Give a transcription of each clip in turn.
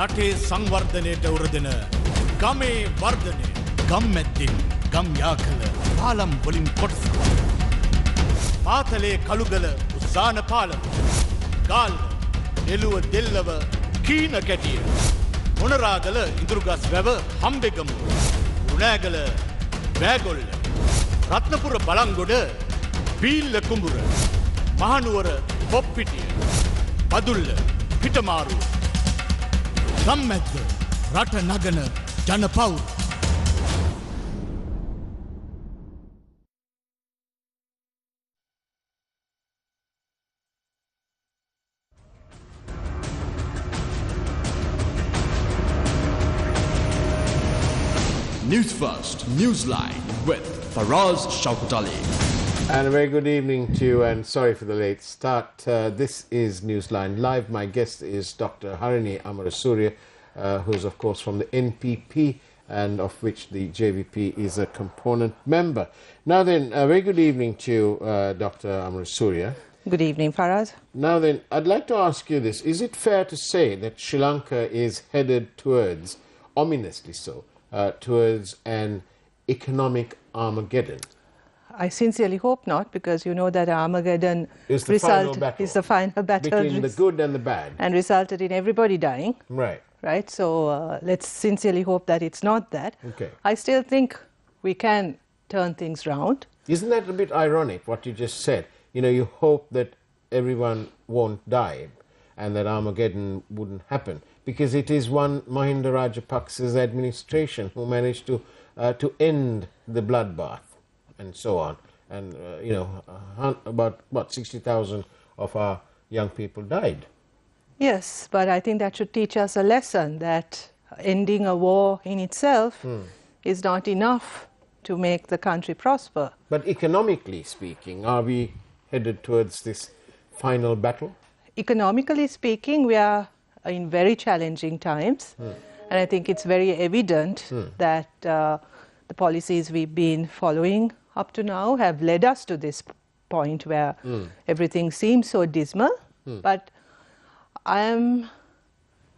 රටේ සංවර්ධනයට උරදෙන ගමේ වර්ධනය ගම් ඇත්තින් ගම් යාකල පාලම් වලින් කොටස පාතලේ කළුගල උස්සාන පාලම ගාල්ල එළුව දෙල්ලව කීන කැටිය මොනරාගල ඉඳුරුගස් වැව හම්බෙගමු උණෑගල බෑගොල්ල රත්නපුර බලංගොඩ බීල්ල කුඹුර මහනුවර පොප්පිටිය බදුල්ල පිටමාරු ගම්මැද්ද රට නගන ජනපවුර News First, Newsline with Faraz Shaukat Ali. And a very good evening to you, and sorry for the late start. This is Newsline Live. My guest is Dr. Harini Amarasuriya, who is of course from the NPP and of which the JVP is a component member. Now then, a very good evening to you, Dr. Amarasuriya. Good evening, Faraz. Now then, I'd like to ask you this. Is it fair to say that Sri Lanka is headed towards, ominously so, towards an economic Armageddon? I sincerely hope not, because you know that Armageddon is the final battle between the good and the bad, and resulted in everybody dying. Right. Right. So let's sincerely hope that it's not that. Okay. I still think we can turn things round. Isn't that a bit ironic what you just said? You know, you hope that everyone won't die and that Armageddon wouldn't happen, because it is one Mahinda Rajapaksa's administration who managed to end the bloodbath and so on. And, you know, about, what, 60,000 of our young people died. Yes, but I think that should teach us a lesson that ending a war in itself is not enough to make the country prosper. But economically speaking, are we headed towards this final battle? Economically speaking, we are in very challenging times. And I think it's very evident that the policies we've been following up to now have led us to this point where everything seems so dismal. But I am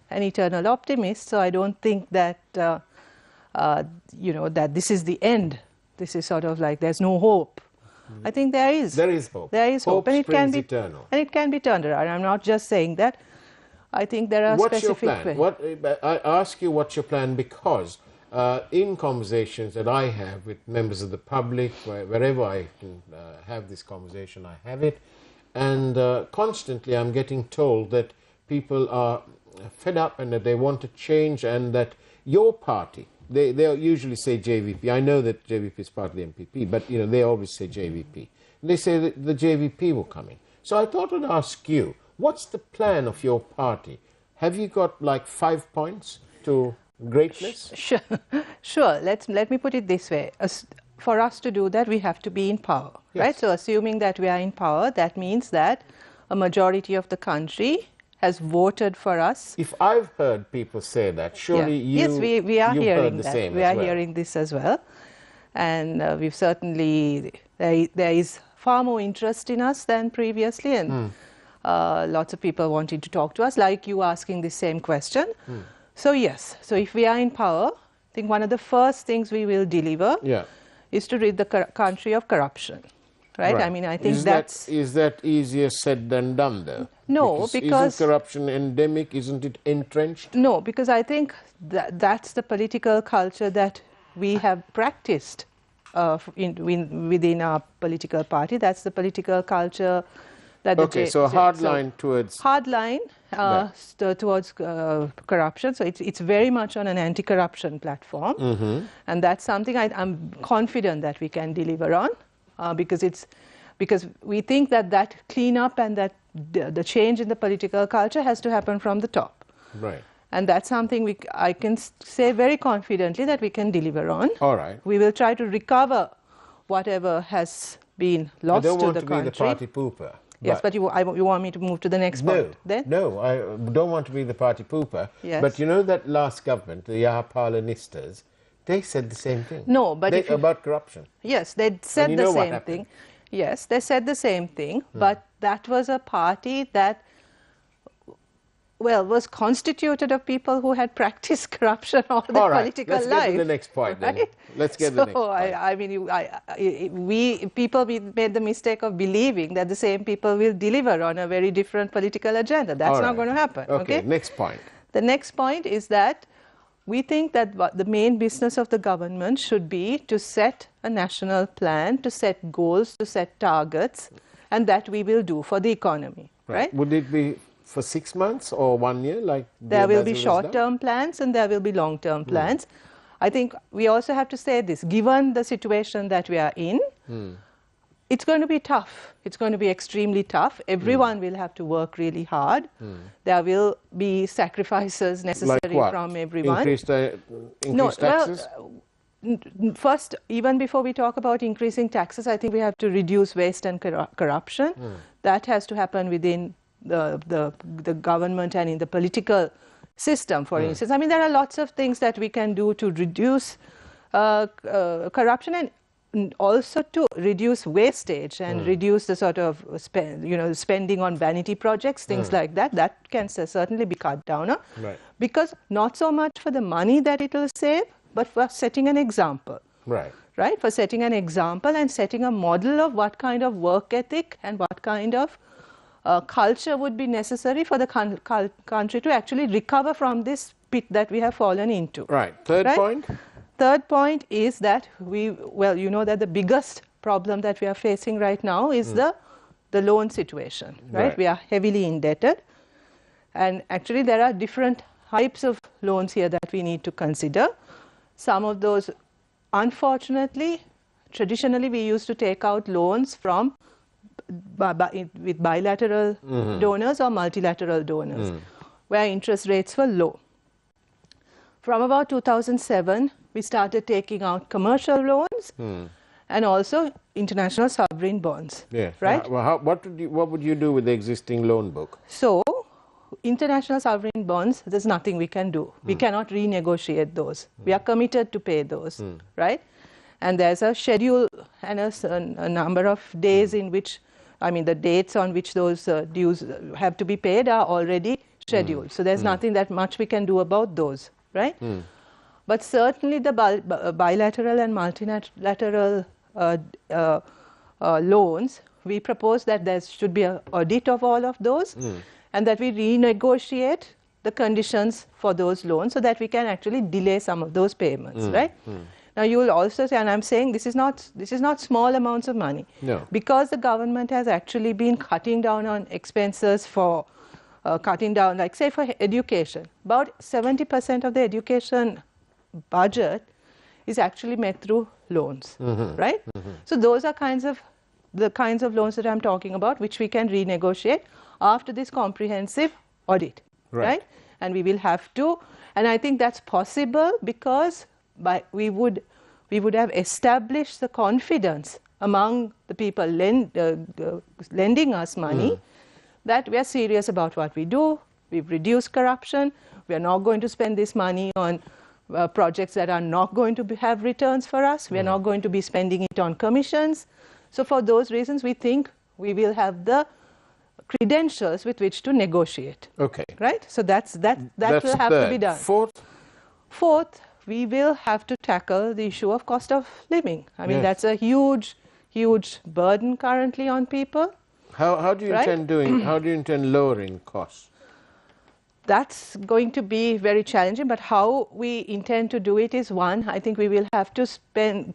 an eternal optimist, so I don't think that, you know, that this is the end. This is sort of like there's no hope. I think there is. There is hope. There is hope. And it can be eternal. And it can be turned around. I'm not just saying that. I think there are specific ways. What's your plan? I ask you what's your plan because in conversations that I have with members of the public, wherever I can have this conversation, I have it. And constantly I'm getting told that people are fed up and that they want to change, and that your party, they usually say JVP. I know that JVP is part of the MPP, but you know they always say JVP. They say that the JVP will come in. So I thought I'd ask you, what's the plan of your party? Have you got like 5 points to greatness? Sure. Let me put it this way. For us to do that, we have to be in power, right? So assuming that we are in power, that means that a majority of the country has voted for us. If I've heard people say that, surely yes, we are hearing the that. same We are hearing this as well. And we've certainly, there is far more interest in us than previously, and lots of people wanting to talk to us, like you asking the same question. So yes, so if we are in power, I think one of the first things we will deliver is to rid the country of corruption. Right? I mean, I think is that easier said than done, though? No, because isn't corruption endemic? Isn't it entrenched? No, because I think that's the political culture that we have practiced within our political party. That's the political culture that so hard line towards towards corruption. So it's very much on an anti-corruption platform, and that's something I'm confident that we can deliver on. Because we think that cleanup and that the change in the political culture has to happen from the top. Right. And that's something I can say very confidently that we can deliver on. All right. We will try to recover whatever has been lost to the country. I don't want to be the party pooper. Yes, but you want me to move to the next point then? No, I don't want to be the party pooper. Yes. But you know that last government, the Yahapalanistas, they said the same thing. No, but about corruption. Yes, they said the same thing. Yes, they said the same thing, but that was a party that was constituted of people who had practiced corruption all their political life. Let's get to the next point then. Right? Let's get to the next point. I mean, we made the mistake of believing that the same people will deliver on a very different political agenda. That's not going to happen. Okay, next point. The next point is that we think that the main business of the government should be to set a national plan, to set goals, to set targets, and that we will do for the economy. Right? Would it be for 6 months or 1 year? Like there will be short-term plans and there will be long-term plans. I think we also have to say this, given the situation that we are in, it's going to be tough. It's going to be extremely tough. Everyone will have to work really hard. There will be sacrifices necessary from everyone. Increased taxes? Well, first, even before we talk about increasing taxes, I think we have to reduce waste and corruption. That has to happen within the government and in the political system, for instance. I mean, there are lots of things that we can do to reduce corruption and also to reduce wastage and reduce the sort of spending on vanity projects, things like that. That can certainly be cut down on. Because not so much for the money that it will save, but for setting an example. Right? For setting an example and setting a model of what kind of work ethic and what kind of culture would be necessary for the country to actually recover from this pit that we have fallen into. Third point? Third point is that you know that the biggest problem that we are facing right now is the loan situation, right? We are heavily indebted. And actually there are different types of loans here that we need to consider. Some of those, unfortunately, traditionally we used to take out loans from with bilateral donors or multilateral donors, where interest rates were low. From about 2007, we started taking out commercial loans and also international sovereign bonds. Right? Well, what would you do with the existing loan book? So, international sovereign bonds, there's nothing we can do. We cannot renegotiate those. We are committed to pay those, right? And there's a schedule and a number of days in which, I mean, the dates on which those dues have to be paid are already scheduled. So there's nothing that much we can do about those, right? But certainly the bilateral and multilateral loans, we propose that there should be an audit of all of those and that we renegotiate the conditions for those loans so that we can actually delay some of those payments, right? Now you will also say, and I'm saying this is not small amounts of money. Because the government has actually been cutting down on expenses for cutting down, like say for education. About 70% of the education budget is actually met through loans, right? So those are the kinds of loans that I'm talking about, which we can renegotiate after this comprehensive audit, right? And we will have to, and I think that's possible because we would have established the confidence among the people lending us money that we are serious about what we do. We've reduced corruption. We are not going to spend this money on projects that are not going to have returns for us. We are not going to be spending it on commissions. So for those reasons, we think we will have the credentials with which to negotiate. Right? So that will have to be done. Fourth, we will have to tackle the issue of cost of living. I mean, that's a huge burden currently on people. How do you intend lowering costs? That's going to be very challenging, but how we intend to do it is, one, I think we will have to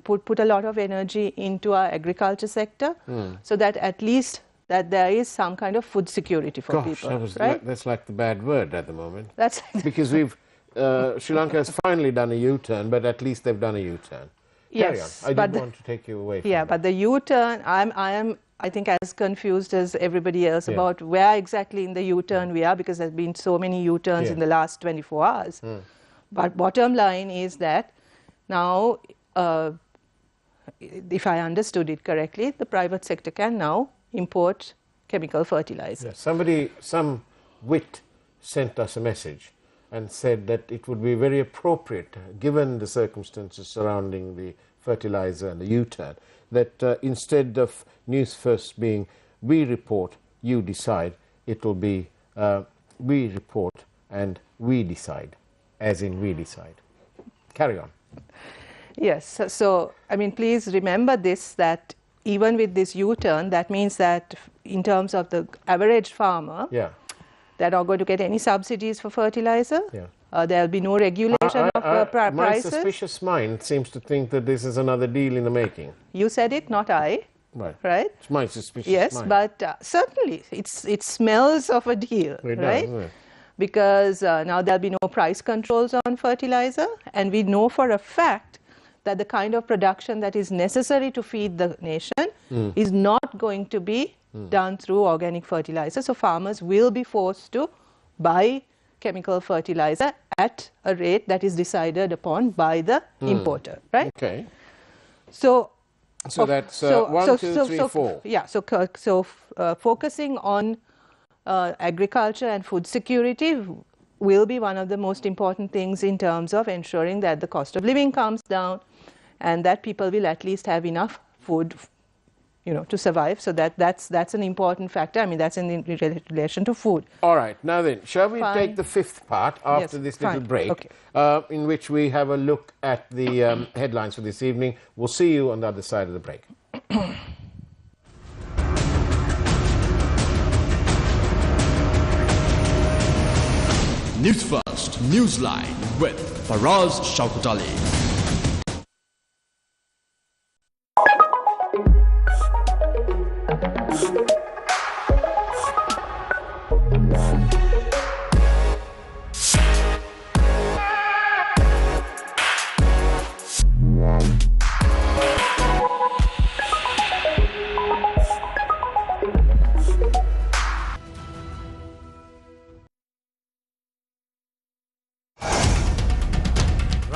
put a lot of energy into our agriculture sector so that at least that there is some kind of food security for people. That's like the bad word at the moment. That's because Sri Lanka has finally done a U-turn, but at least they've done a U-turn. Yes, I didn't want to take you away from that. But the U-turn, I think as confused as everybody else about where exactly in the U-turn we are, because there's been so many U-turns in the last 24 hours. But bottom line is that now, if I understood it correctly, the private sector can now import chemical fertilizer. Some wit sent us a message and said that it would be very appropriate, given the circumstances surrounding the fertilizer and the U-turn, that instead of News First being we report, you decide, it will be we report, and we decide, as in we decide. Carry on. Yes, so I mean, please remember this, that even with this U-turn, that means that in terms of the average farmer, Yeah. they're not going to get any subsidies for fertilizer. Yeah. There'll be no regulation of My prices. suspicious mind seems to think that this is another deal in the making. You said it, not I. Right. Right? It's my suspicious Yes, mind. but certainly it smells of a deal, It does, right? doesn't it? Because now there'll be no price controls on fertilizer, and we know for a fact that the kind of production that is necessary to feed the nation is not going to be done through organic fertilizer. So farmers will be forced to buy chemical fertilizer at a rate that is decided upon by the importer, right? Okay. So that's 1, 2, 3, 4. Yeah, so focusing on agriculture and food security will be one of the most important things in terms of ensuring that the cost of living comes down and that people will at least have enough food, you know, to survive. So that's an important factor. I mean, that's in relation to food. All right. Now then, shall we Fine. take the fifth part after Yes, this little fine. break, Okay. in which we have a look at the headlines for this evening. We'll see you on the other side of the break. News First, Newsline with Faraz Shaukat Ali.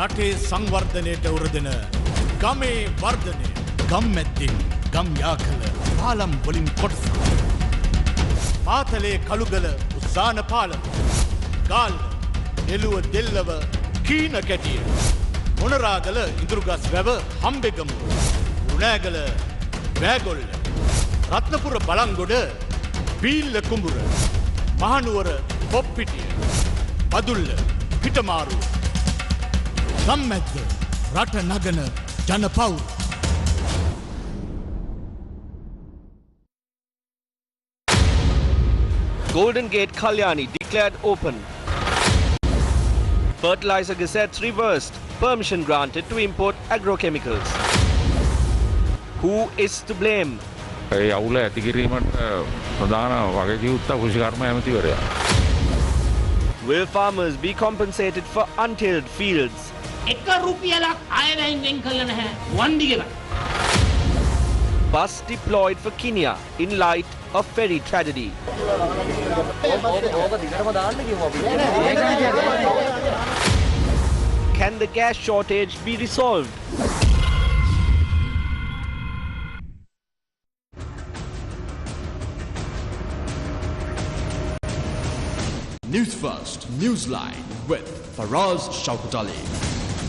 රටේ සංවර්ධනයට උරදෙන ගමේ වර්ධනය ගම්මැද්දෙන් ගම් යාකල පාලම් වලින් කොටස පාතලේ කළුගල උස්සාන පාලම ගාල්ල එළුව දෙල්ලව කීන කැටිය මොනරාගල ඉඳුරුගස් වැව හම්බෙගමු උණෑගල වැෑගොල්ල රත්නපුර බලංගොඩ බීල්ල කුඹුර මහනුවර පොප්පිටිය බදුල්ල පිටමාරු ගම්මැද්ද රට නගන ජනපව් Golden Gate Kalyani declared open. Fertilizer gazettes reversed. Permission granted to import agrochemicals. Who is to blame? ඒ අවුල ඇති කිරීමට ප්‍රධාන වගකීම් කෘෂිකර්ම ඇමතිවරයා. Will farmers be compensated for untilled fields? එක රුපියලක් අයවැයෙන් වෙන් කළ නැහැ වන්දි ගෙවන්න. Bus deployed for Kenya in light of ferry tragedy. Can the gas shortage be resolved? News First, Newsline with Faraz Shaukat Ali.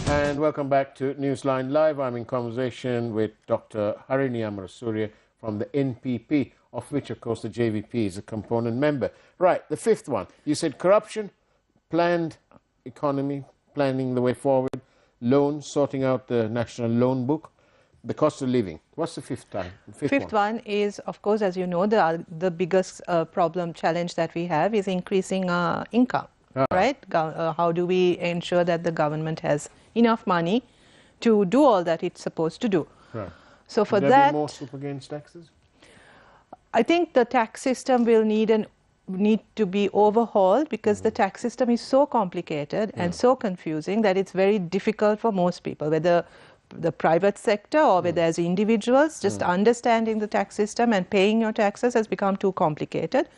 And welcome back to Newsline Live. I'm in conversation with Dr. Harini Amarasuriya from the NPP, of which, of course, the JVP is a component member. Right, the fifth one. You said corruption, planned economy, planning the way forward, loans, sorting out the national loan book, the cost of living. What's the fifth time? The Fifth one is, of course, as you know, the biggest problem, challenge that we have is increasing income, right? How do we ensure that the government has enough money to do all that it's supposed to do? Right. So for Will there that, be more super gains taxes? I think the tax system will need to be overhauled because the tax system is so complicated and so confusing that it's very difficult for most people, whether the private sector or whether as individuals, just understanding the tax system and paying your taxes has become too complicated.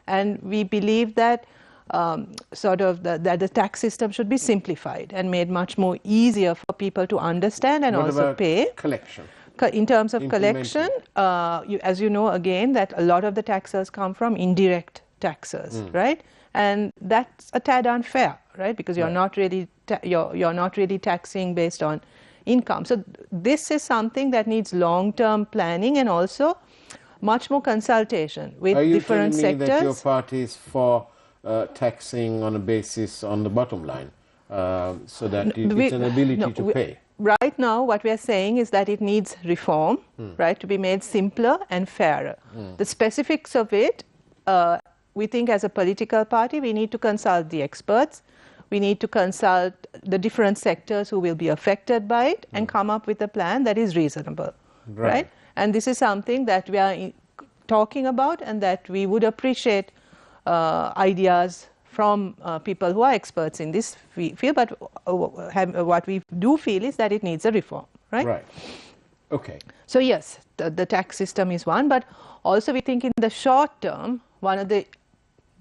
And we believe that that the tax system should be simplified and made much more easier for people to understand and What also about pay. collection? In terms of Implementing. collection, as you know, again, that a lot of the taxes come from indirect taxes, right? And that's a tad unfair, right? Because you're not really you're not really taxing based on income. So this is something that needs long-term planning and also much more consultation with Are you different telling me sectors. that your party is for taxing on a basis on the bottom line, so that it's an ability to pay. Right now, what we are saying is that it needs reform, right, to be made simpler and fairer. The specifics of it, we think as a political party, we need to consult the experts. We need to consult the different sectors who will be affected by it and come up with a plan that is reasonable, right? And this is something that we are talking about, and that we would appreciate ideas from people who are experts in this field, but what we do feel is that it needs a reform, right? Right. Okay. So yes, the tax system is one, but also we think in the short term, one of the,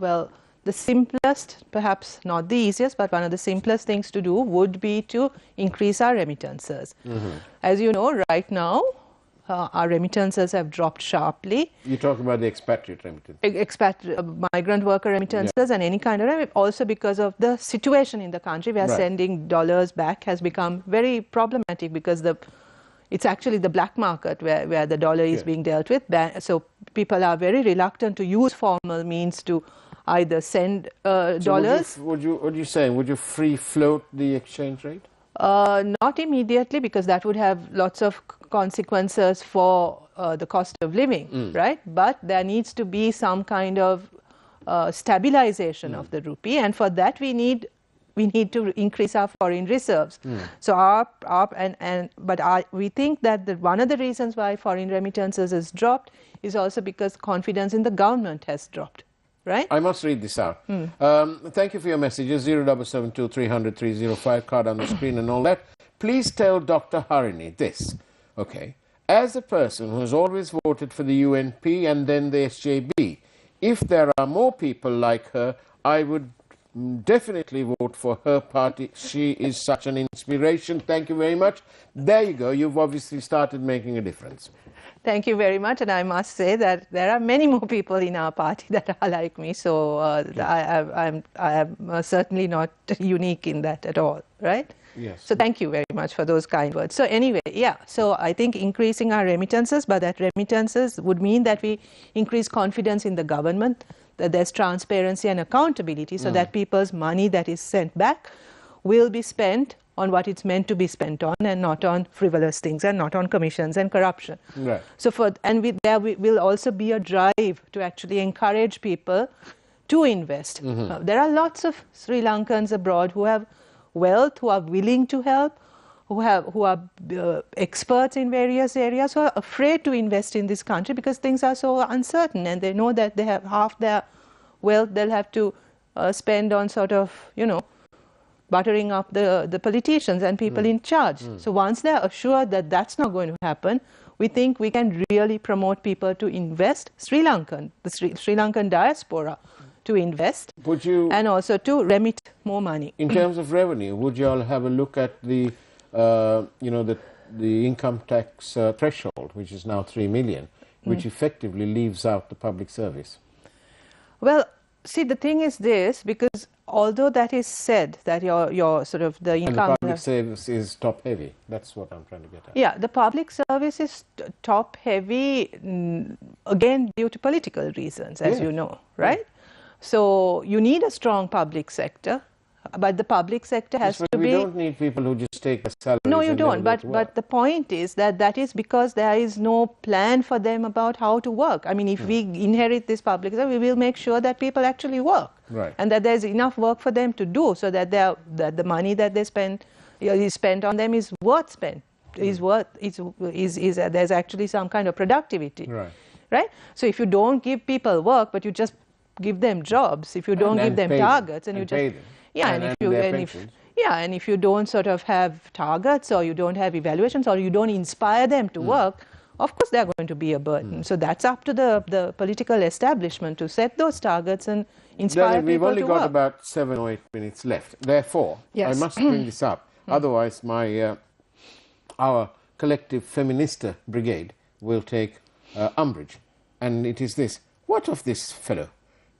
well, the simplest, perhaps not the easiest, but one of the simplest things to do would be to increase our remittances. As you know, right now, our remittances have dropped sharply. You talk about the expatriate remittances. Migrant worker remittances and any kind of also because of the situation in the country where sending dollars back has become very problematic, because it's actually the black market where the dollar is being dealt with. So people are very reluctant to use formal means to either send dollars. So what are you saying? Would you free float the exchange rate? Not immediately, because that would have lots of consequences for the cost of living, right? But there needs to be some kind of stabilization of the rupee, and for that we need to increase our foreign reserves. So we think that one of the reasons why foreign remittances has dropped is also because confidence in the government has dropped. Right? I must read this out. Thank you for your messages. 0772 300 305, card on the screen and all that. Please tell Dr. Harini this. Okay. As a person who has always voted for the UNP and then the SJB, if there are more people like her, I would definitely vote for her party. She is such an inspiration. Thank you very much. There you go. You've obviously started making a difference. Thank you very much, and I must say that there are many more people in our party that are like me, so I am certainly not unique in that at all, right? Yes. So thank you very much for those kind words. So anyway, yeah, so I think increasing our remittances, but that remittances would mean that we increase confidence in the government, that there's transparency and accountability, so that people's money that is sent back will be spent on what it's meant to be spent on, and not on frivolous things, and not on commissions and corruption. Right. So there will also be a drive to actually encourage people to invest. There are lots of Sri Lankans abroad who have wealth, who are willing to help, who are experts in various areas, who are afraid to invest in this country because things are so uncertain, and they know that they have half their wealth they'll have to spend on sort of, buttering up the politicians and people in charge. So once they're assured that that's not going to happen, we think we can really promote people to invest, the Sri Lankan diaspora to invest, and also to remit more money. In terms of revenue, would you all have a look at the income tax threshold, which is now 3 million, which effectively leaves out the public service? Well, see, the thing is this, because although that is said, that your sort of the income... And the public service is top-heavy. That's what I'm trying to get at. Yeah, the public service is top-heavy, again, due to political reasons, as you know, right? Yeah. So you need a strong public sector, but the public sector has to be... We don't need people who just take a salary. No, you don't. But the point is that is because there is no plan for them about how to work. I mean, if we inherit this public sector, we will make sure that people actually work. Right. And that there's enough work for them to do, so that the money that they spend is spent on them is worth spent. There's actually some kind of productivity. Right. Right? So if you don't give people work, but you just give them jobs, if you don't give them targets, and you just... Pay them. Yeah, and if you don't sort of have targets, or you don't have evaluations, or you don't inspire them to work, of course they're going to be a burden. So that's up to the political establishment to set those targets and inspire people to work. We've only got about 7 or 8 minutes left. Therefore, I must bring this up. Otherwise, our collective feminista brigade will take umbrage. And it is this. What of this fellow?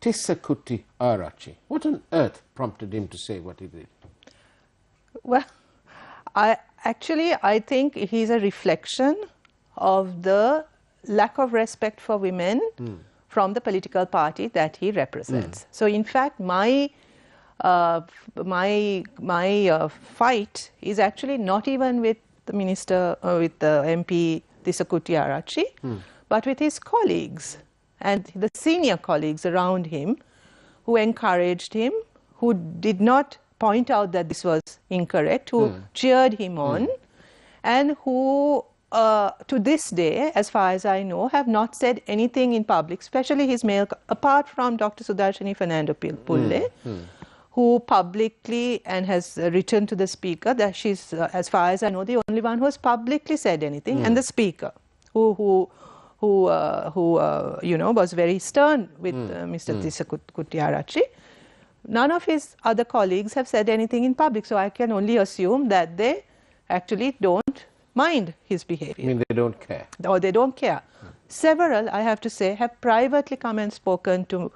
Tissakutti Arachi. What on earth prompted him to say what he did? Well, I think he's a reflection of the lack of respect for women from the political party that he represents. So in fact, my fight is actually not even with the minister, with the MP Tissa Kuttiarachchi, but with his colleagues and the senior colleagues around him who encouraged him, who did not point out that this was incorrect, who cheered him on, and who to this day, as far as I know, have not said anything in public, especially his male, apart from Dr. Sudarshini Fernando Pulle, who publicly and has written to the speaker that she's, as far as I know, the only one who has publicly said anything, and the speaker, who you know, was very stern with Mr. Tissa Kuttiarachchi. None of his other colleagues have said anything in public, so I can only assume that they actually don't mind his behavior. I mean, they don't care. Or they don't care. Several, I have to say, have privately come and spoken to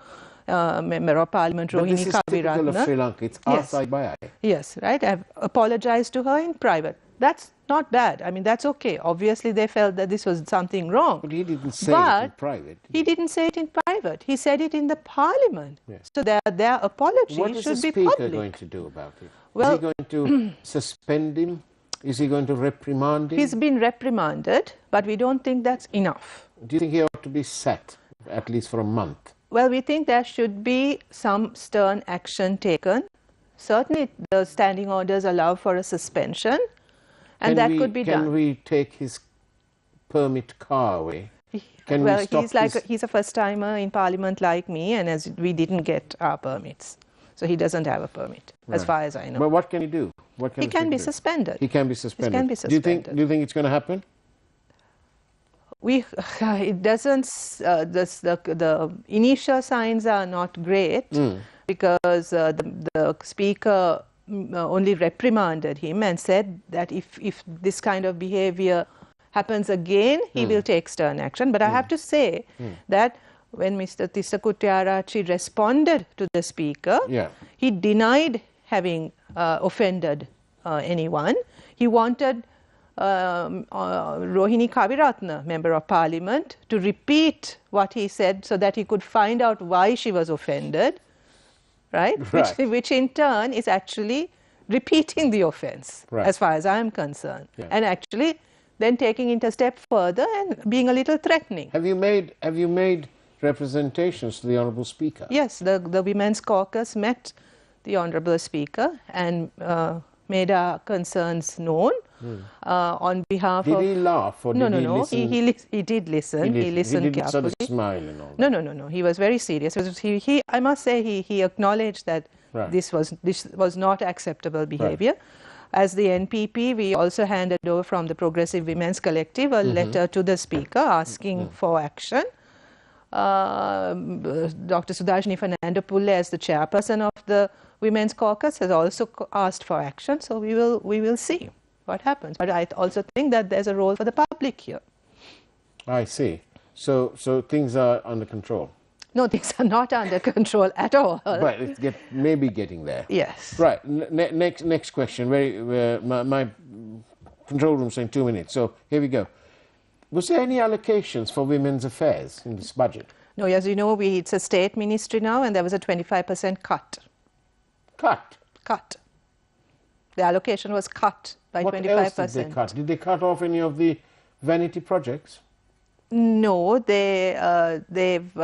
Member of Parliament Rohini This is typical of Sri Kaviratne. Lanka. It's Yes. eye by eye. Yes, right. I've apologized to her in private. That's not bad. I mean, that's okay. Obviously, they felt that this was something wrong. But he didn't say it in private. He didn't say it in private. He said it in the Parliament. Yes. So their apology What is the should be Speaker public. going to do about it? Well, is he going to suspend him? Is he going to reprimand him? He's been reprimanded, but we don't think that's enough. Do you think he ought to be set, at least for a month? Well, we think there should be some stern action taken. Certainly, the standing orders allow for a suspension, and that could be done. Can we take his permit car away? Can Well, we stop he's a first-timer in Parliament like me, and as we didn't get our permits. So he doesn't have a permit, as far as I know. But what can he do? What can He the can Speaker be do? suspended. He can be suspended. can be Do you think it's going to happen? It doesn't, the initial signs are not great because the Speaker only reprimanded him and said that if this kind of behavior happens again, he will take stern action. But I have to say that when Mr. Tissa Kuttiarachchi responded to the Speaker, he denied having offended anyone. He wanted Rohini Kaviratne, Member of Parliament, to repeat what he said so that he could find out why she was offended, right? Which in turn is actually repeating the offence, as far as I am concerned. And actually then taking it a step further and being a little threatening. Have you made representations to the Honourable Speaker? Yes, the Women's Caucus met the Honourable Speaker and made our concerns known on behalf of... Did he laugh or did he listen? He did listen. He listened he didn't carefully. sort of smile and all that? No. He was very serious. I must say he acknowledged that this was not acceptable behaviour. As the NPP, we also handed over from the Progressive Women's Collective a letter to the Speaker asking for action. Dr. Sudarshini Fernando Pulle, as the chairperson of the Women's Caucus, has also asked for action. So we will see what happens. But I also think that there's a role for the public here. I see. So things are under control. No, things are not under control at all. But it's maybe getting there. Yes. Right. Next question. My control room saying 2 minutes. So here we go. Was there any allocations for women's affairs in this budget? No, as you know, it's a state ministry now, and there was a 25% cut. Cut. The allocation was cut by 25%. What else did they cut? Did they cut off any of the vanity projects? No, they've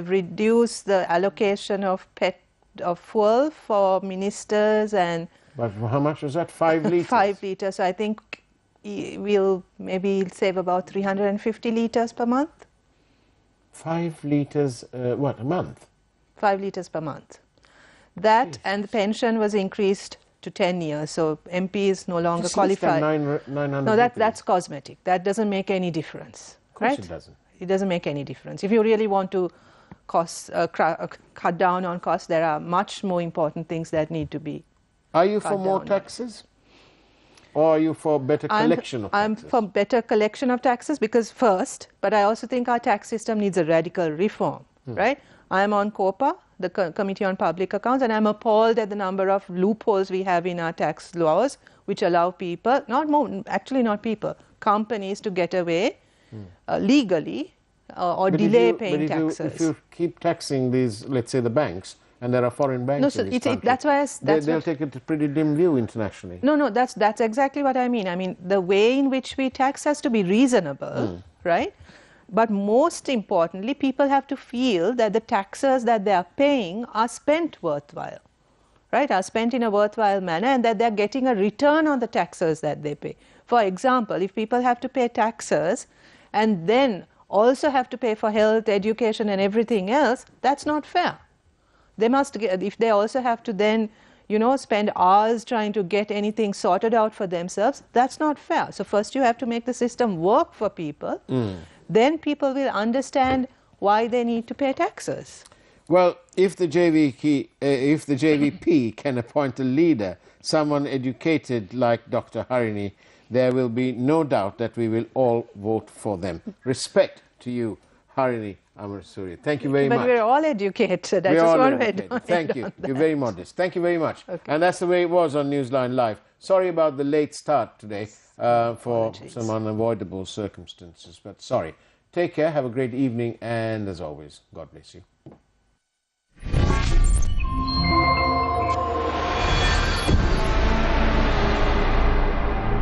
reduced the allocation of fuel for ministers and. But how much was that? 5 litres. 5 litres. So I think we'll maybe save about 350 litres per month. 5 litres, what, a month? 5 litres per month. That and the pension was increased to 10 years, so MPs no longer qualify. 900 no, that's cosmetic. That doesn't make any difference. Of course right? it doesn't. It doesn't make any difference. If you really want to cut down on costs, there are much more important things that need to be. Are you for more taxes? Or are you for better collection of taxes? I'm for better collection of taxes because first, but I also think our tax system needs a radical reform, right? I'm on COPA, the Committee on Public Accounts, and I'm appalled at the number of loopholes we have in our tax laws which allow people, not people, companies to get away legally or But delay if you, paying but taxes. if you keep taxing these, let's say the banks, and there are foreign banks No, in so this country, that's why they'll take a pretty dim view internationally. No, that's exactly what I mean. I mean, the way in which we tax has to be reasonable, right? But most importantly, people have to feel that the taxes that they are paying are spent worthwhile, right? Are spent in a worthwhile manner, and that they're getting a return on the taxes that they pay. For example, if people have to pay taxes and then also have to pay for health, education, and everything else, that's not fair. They must get, if they also have to then, you know, spend hours trying to get anything sorted out for themselves, that's not fair. So first you have to make the system work for people. Then people will understand why they need to pay taxes. Well, if the JVP can appoint a leader, someone educated like Dr. Harini, there will be no doubt that we will all vote for them. Respect to you, Harini Amarasuri. Thank you very much. But we're all educated. We're all want to educated. Thank you. You're very modest. Thank you very much. Okay. And that's the way it was on Newsline Live. Sorry about the late start today for some unavoidable circumstances, but sorry. Take care, have a great evening, and as always, God bless you.